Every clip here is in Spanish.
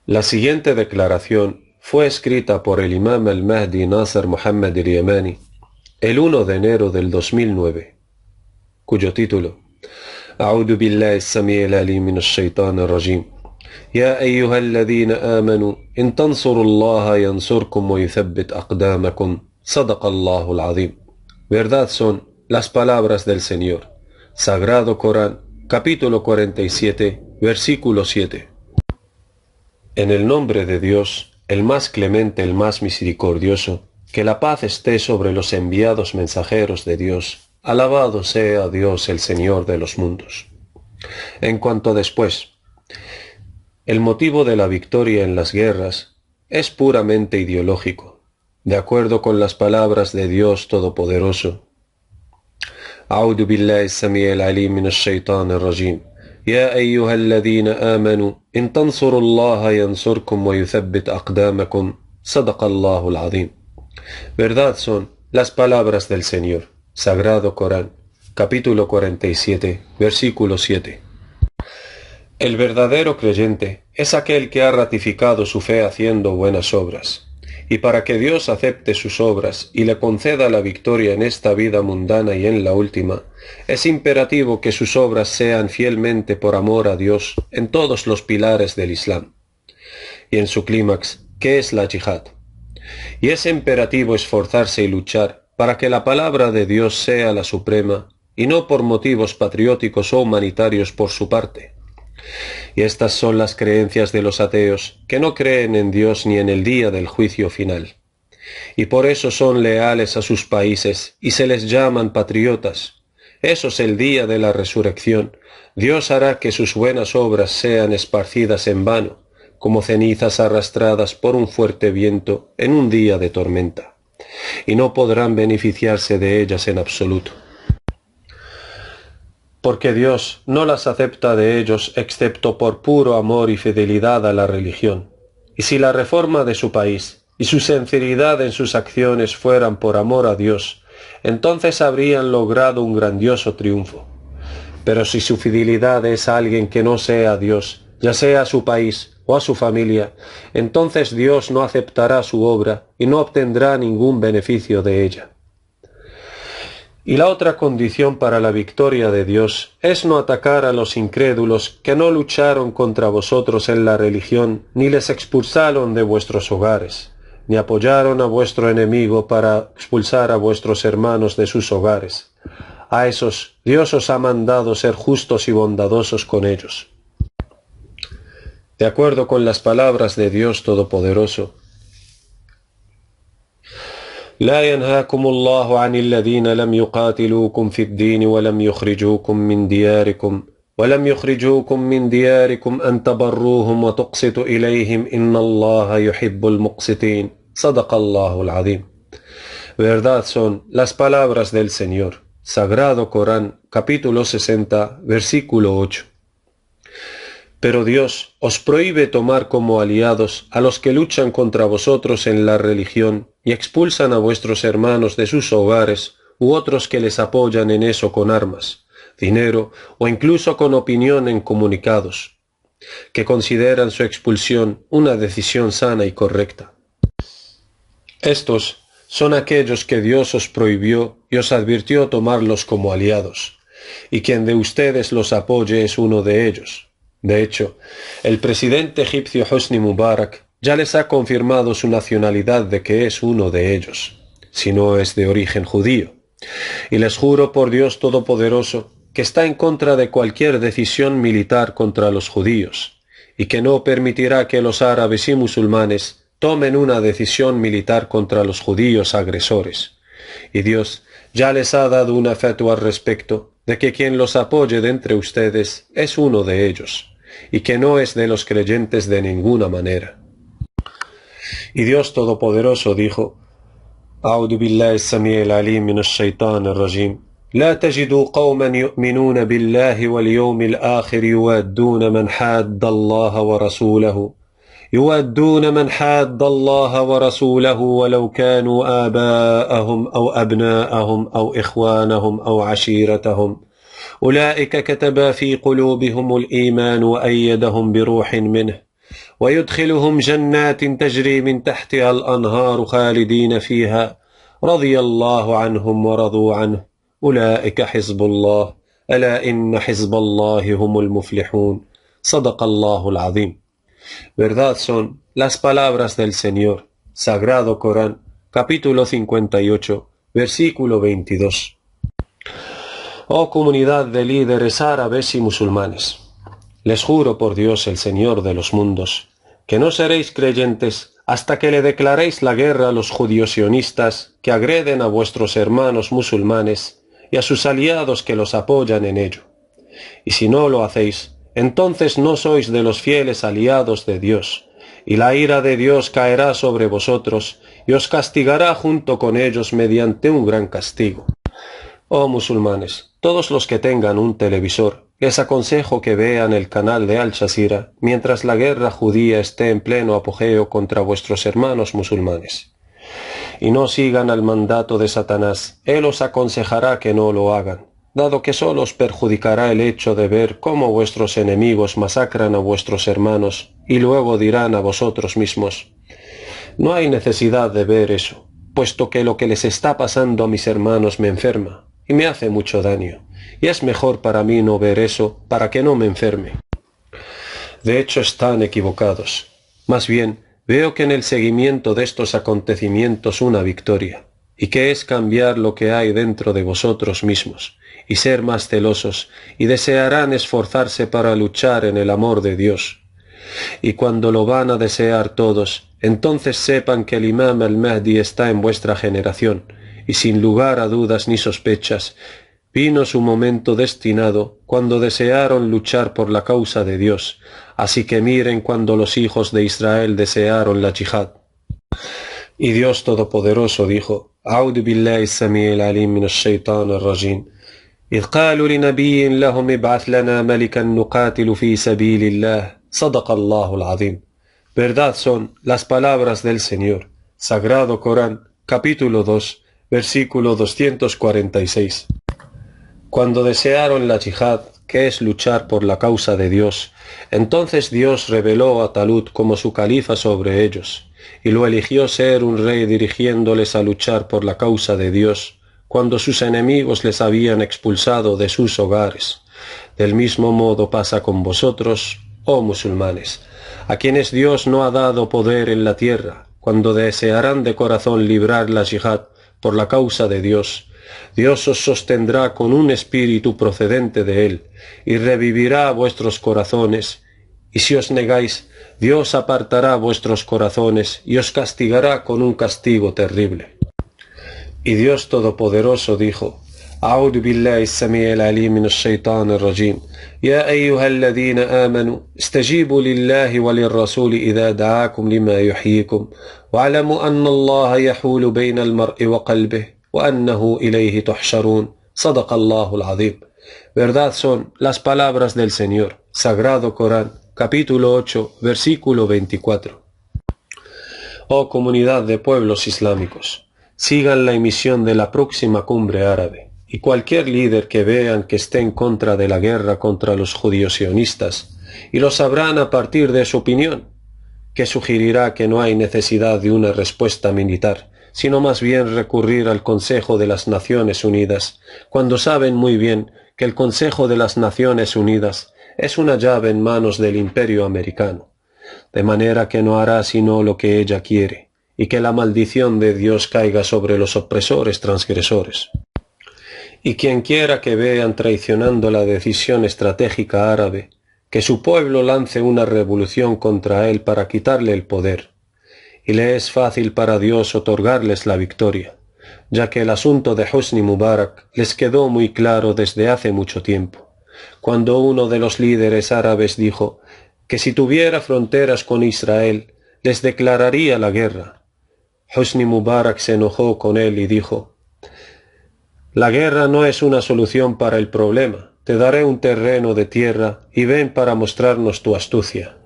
La siguiente declaración fue escrita por el imam al-Mahdi Nasser Muhammad al-Yamani el 1 de enero del 2009, cuyo título: أعوذ بالله السميع العليم من الشيطان الرجيم يا أيها الذين آمنوا إن تنصروا الله ينصركم ويثبت أقدامكم صدق الله العظيم. Verdad son las palabras del Señor. Sagrado Corán, capítulo 47, versículo 7. En el nombre de Dios, el más clemente, el más misericordioso, que la paz esté sobre los enviados mensajeros de Dios. Alabado sea Dios, el Señor de los mundos. En cuanto después, el motivo de la victoria en las guerras es puramente ideológico, de acuerdo con las palabras de Dios Todopoderoso. أعوذ بالله السميع العليم من الشيطان الرجيم يا أيها الذين آمنوا إن تنصروا الله ينصركم ويثبت أقدامكم صدق الله العظيم. Verdad son las palabras del Señor. Sagrado Corán, capítulo 47, versículo 7. El verdadero creyente es aquel que ha ratificado su fe haciendo buenas obras. Y para que Dios acepte sus obras y le conceda la victoria en esta vida mundana y en la última, es imperativo que sus obras sean fielmente por amor a Dios en todos los pilares del Islam. Y en su clímax, ¿qué es la yihad? Y es imperativo esforzarse y luchar para que la palabra de Dios sea la suprema, y no por motivos patrióticos o humanitarios por su parte. Y estas son las creencias de los ateos, que no creen en Dios ni en el día del juicio final. Y por eso son leales a sus países y se les llaman patriotas. Eso es el día de la resurrección. Dios hará que sus buenas obras sean esparcidas en vano, como cenizas arrastradas por un fuerte viento en un día de tormenta, y no podrán beneficiarse de ellas en absoluto. Porque Dios no las acepta de ellos excepto por puro amor y fidelidad a la religión. Y si la reforma de su país y su sinceridad en sus acciones fueran por amor a Dios, entonces habrían logrado un grandioso triunfo. Pero si su fidelidad es a alguien que no sea a Dios, ya sea a su país o a su familia, entonces Dios no aceptará su obra y no obtendrá ningún beneficio de ella. Y la otra condición para la victoria de Dios es no atacar a los incrédulos que no lucharon contra vosotros en la religión, ni les expulsaron de vuestros hogares, ni apoyaron a vuestro enemigo para expulsar a vuestros hermanos de sus hogares. A esos Dios os ha mandado ser justos y bondadosos con ellos. De acuerdo con las palabras de Dios Todopoderoso, لا ينهاكم الله عن الذين لم يقاتلوكم في الدين ولم يخرجوكم من دياركم أن تبروهم وتقسطوا إليهم إن الله يحب المقسطين صدق الله العظيم. Verdad son las palabras del Señor. Sagrado Corán, capítulo 60, versículo 8. Pero Dios os prohíbe tomar como aliados a los que luchan contra vosotros en la religión y expulsan a vuestros hermanos de sus hogares u otros que les apoyan en eso con armas, dinero o incluso con opinión en comunicados, que consideran su expulsión una decisión sana y correcta. Estos son aquellos que Dios os prohibió y os advirtió tomarlos como aliados, y quien de ustedes los apoye es uno de ellos. De hecho, el presidente egipcio Hosni Mubarak ya les ha confirmado su nacionalidad de que es uno de ellos, si no es de origen judío. Y les juro por Dios Todopoderoso que está en contra de cualquier decisión militar contra los judíos, y que no permitirá que los árabes y musulmanes tomen una decisión militar contra los judíos agresores. Y Dios ya les ha dado una fatwa al respecto de que quien los apoye de entre ustedes es uno de ellos, y que no es de los creyentes de ninguna manera. Y Dios Todopoderoso dijo: أعوذ بالله السميع العليم من الشيطان الرجيم لا تجدوا قوما يؤمنون بالله واليوم الآخر يوادون من حاد الله ورسوله ولو كانوا آباءهم أو أبناءهم أو إخوانهم أو عشيرتهم أولئك كتب في قلوبهم الإيمان وأيدهم بروح منه ويدخلهم جنات تجري من تحتها الأنهار خالدين فيها رضي الله عنهم ورضوا عنه أولئك حزب الله ألا إن حزب الله هم المفلحون صدق الله العظيم. Verdad son las palabras del Señor, Sagrado Corán, capítulo 58, versículo 22. Oh comunidad de líderes árabes y musulmanes, les juro por Dios el Señor de los mundos, que no seréis creyentes hasta que le declaréis la guerra a los judíos sionistas que agreden a vuestros hermanos musulmanes y a sus aliados que los apoyan en ello. Y si no lo hacéis, entonces no sois de los fieles aliados de Dios, y la ira de Dios caerá sobre vosotros y os castigará junto con ellos mediante un gran castigo. Oh musulmanes, todos los que tengan un televisor, les aconsejo que vean el canal de Al Jazeera mientras la guerra judía esté en pleno apogeo contra vuestros hermanos musulmanes. Y no sigan al mandato de Satanás, él os aconsejará que no lo hagan, dado que solo os perjudicará el hecho de ver cómo vuestros enemigos masacran a vuestros hermanos y luego dirán a vosotros mismos: no hay necesidad de ver eso, puesto que lo que les está pasando a mis hermanos me enferma y me hace mucho daño, y es mejor para mí no ver eso para que no me enferme. De hecho están equivocados. Más bien, veo que en el seguimiento de estos acontecimientos una victoria, y que es cambiar lo que hay dentro de vosotros mismos, y ser más celosos, y desearán esforzarse para luchar en el amor de Dios. Y cuando lo van a desear todos, entonces sepan que el Imam al-Mahdi está en vuestra generación, y sin lugar a dudas ni sospechas, vino su momento destinado cuando desearon luchar por la causa de Dios, así que miren cuando los hijos de Israel desearon la yihad. Y Dios Todopoderoso dijo: A'udhu billahi sami'il alim minash shaitanir rajim. إذ قالوا لنبي لهم ابعث لنا ملكا نقاتل في سبيل الله صدق الله العظيم. Verdad son las palabras del Señor, Sagrado Corán, capítulo 2, versículo 246. Cuando desearon la yihad, que es luchar por la causa de Dios, entonces Dios reveló a Talut como su califa sobre ellos, y lo eligió ser un rey dirigiéndoles a luchar por la causa de Dios, cuando sus enemigos les habían expulsado de sus hogares. Del mismo modo pasa con vosotros, oh musulmanes, a quienes Dios no ha dado poder en la tierra, cuando desearán de corazón librar la yihad por la causa de Dios. Dios os sostendrá con un espíritu procedente de él, y revivirá vuestros corazones, y si os negáis, Dios apartará vuestros corazones y os castigará con un castigo terrible. Y Dios Todopoderoso dijo: أعوذ بالله السميع العليم من الشيطان الرجيم يا أيها الذين آمنوا استجيبوا لله وللرسول إذا دعاكم لما يحييكم واعلموا أن الله يحول بين المرء وقلبه وأنه إليه تحشرون صدق الله العظيم. Verdad son las palabras del Señor, Sagrado Corán, capítulo 8, versículo 24. Oh comunidad de pueblos islámicos, sigan la emisión de la próxima cumbre árabe, y cualquier líder que vean que esté en contra de la guerra contra los judíos sionistas, y lo sabrán a partir de su opinión, que sugerirá que no hay necesidad de una respuesta militar, sino más bien recurrir al Consejo de las Naciones Unidas, cuando saben muy bien que el Consejo de las Naciones Unidas es una llave en manos del Imperio americano, de manera que no hará sino lo que ella quiere, y que la maldición de Dios caiga sobre los opresores transgresores. Y quien quiera que vean traicionando la decisión estratégica árabe, que su pueblo lance una revolución contra él para quitarle el poder, y le es fácil para Dios otorgarles la victoria, ya que el asunto de Hosni Mubarak les quedó muy claro desde hace mucho tiempo, cuando uno de los líderes árabes dijo que si tuviera fronteras con Israel, les declararía la guerra. Hosni Mubarak se enojó con él y dijo: la guerra no es una solución para el problema, te daré un terreno de tierra y ven para mostrarnos tu astucia.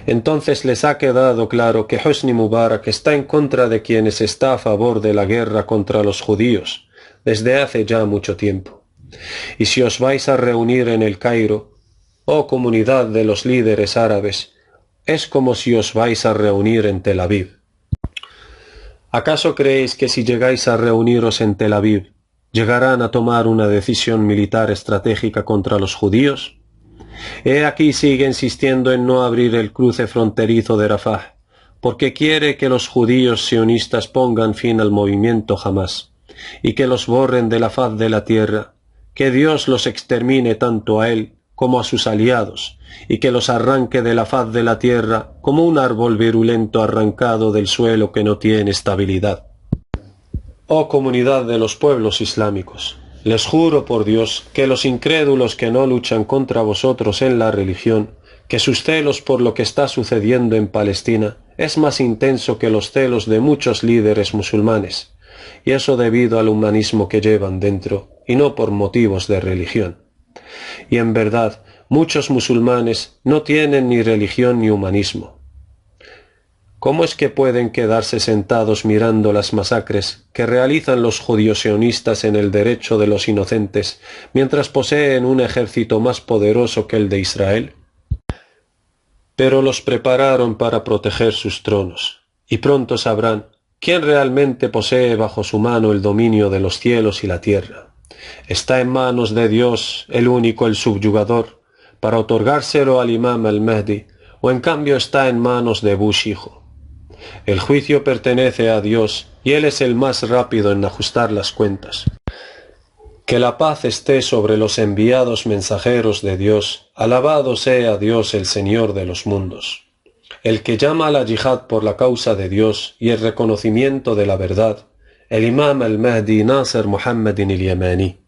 Entonces les ha quedado claro que Hosni Mubarak está en contra de quienes está a favor de la guerra contra los judíos, desde hace ya mucho tiempo. Y si os vais a reunir en el Cairo, oh comunidad de los líderes árabes, es como si os vais a reunir en Tel Aviv. ¿Acaso creéis que si llegáis a reuniros en Tel Aviv, llegarán a tomar una decisión militar estratégica contra los judíos? He aquí sigue insistiendo en no abrir el cruce fronterizo de Rafah, porque quiere que los judíos sionistas pongan fin al movimiento Hamás, y que los borren de la faz de la tierra, que Dios los extermine tanto a él como a sus aliados, y que los arranque de la faz de la tierra como un árbol virulento arrancado del suelo que no tiene estabilidad. Oh comunidad de los pueblos islámicos, les juro por Dios que los incrédulos que no luchan contra vosotros en la religión, que sus celos por lo que está sucediendo en Palestina es más intenso que los celos de muchos líderes musulmanes, y eso debido al humanismo que llevan dentro, y no por motivos de religión. Y en verdad, muchos musulmanes no tienen ni religión ni humanismo. ¿Cómo es que pueden quedarse sentados mirando las masacres que realizan los judío-sionistas en el derecho de los inocentes, mientras poseen un ejército más poderoso que el de Israel? Pero los prepararon para proteger sus tronos, y pronto sabrán quién realmente posee bajo su mano el dominio de los cielos y la tierra. Está en manos de Dios, el único, el subyugador, para otorgárselo al imam al-Mahdi, o en cambio está en manos de Bush hijo. El juicio pertenece a Dios, y Él es el más rápido en ajustar las cuentas. Que la paz esté sobre los enviados mensajeros de Dios, alabado sea Dios el Señor de los mundos. El que llama a la yihad por la causa de Dios y el reconocimiento de la verdad, el imam al-Mahdi Nasser Muhammad al-Yamani.